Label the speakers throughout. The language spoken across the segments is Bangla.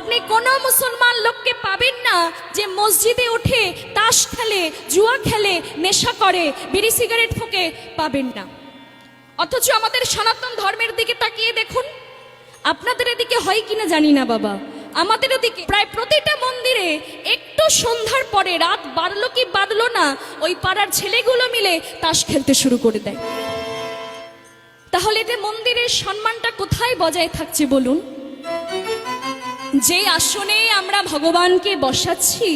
Speaker 1: আপনি কোনো মুসলমান লোককে পাবেন না যে মসজিদে উঠে তাস খেলে, জুয়া খেলে, নেশা করে, বিড়ি সিগারেট ফুঁকে, পাবেন না। অথচ আমাদের সনাতন ধর্মের দিকে তাকিয়ে দেখুন, আপনাদের এদিকে হয় কিনা জানি না বাবা, আমাদের ওদিকে প্রায় প্রতিটা মন্দিরে একটু সন্ধ্যার পরে, রাত বাড়লো কি বাড়লো না, ওই পাড়ার ছেলেগুলো মিলে তাস খেলতে শুরু করে দেয়। তাহলে এতে মন্দিরের সম্মানটা কোথায় বজায় থাকছে বলুন? যে আসনে আমরা ভগবানকে বসাচ্ছি,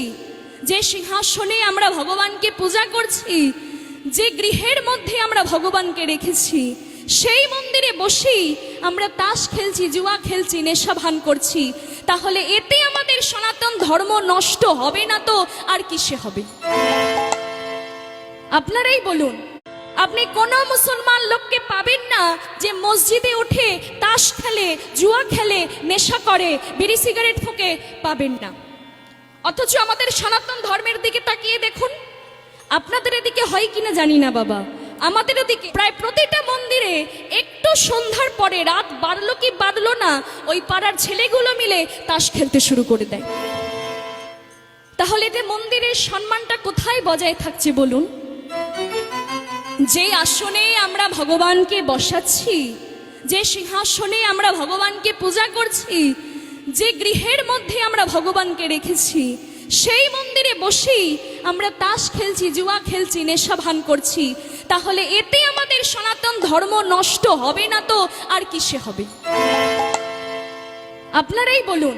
Speaker 1: যে সিংহাসনে আমরা ভগবানকে পূজা করছি, যে গৃহের মধ্যে আমরা ভগবানকে রেখেছি, সেই মন্দিরে বসেই আমরা তাস খেলছি, জুয়া খেলছি, নেশা ভান করছি। তাহলে এতে আমাদের সনাতন ধর্ম নষ্ট হবে না তো আর কিসে হবে? আপনারাই বলুন। আপনি কোনো মুসলমান লোককে পাবেন না যে মসজিদে উঠে তাস খেলে, জুয়া খেলে, নেশা করে, বিড়ি সিগারেট ফুঁকে, পাবেন না। অথচ আমাদের সনাতন ধর্মের দিকে তাকিয়ে দেখুন, আপনাদের এদিকে হয় কিনা জানি না বাবা, আমাদের ওদিকে প্রায় প্রতিটা মন্দিরে একটু সন্ধ্যার পরে, রাত বাড়লো কি বাড়লো না, ওই পাড়ার ছেলেগুলো মিলে তাস খেলতে শুরু করে দেয়। তাহলে এতে মন্দিরের সম্মানটা কোথায় বজায় থাকছে বলুন? যে আসনে আমরা ভগবানকে বসাচ্ছি, যে সিংহাসনে আমরা ভগবানকে পূজা করছি, যে গৃহের মধ্যে আমরা ভগবানকে রেখেছি, সেই মন্দিরে বসেই আমরা তাস খেলছি, জুয়া খেলছি, নেশা ভান করছি। তাহলে এতে আমাদের সনাতন ধর্ম নষ্ট হবে না তো আর কিসে হবে? আপনারাই বলুন।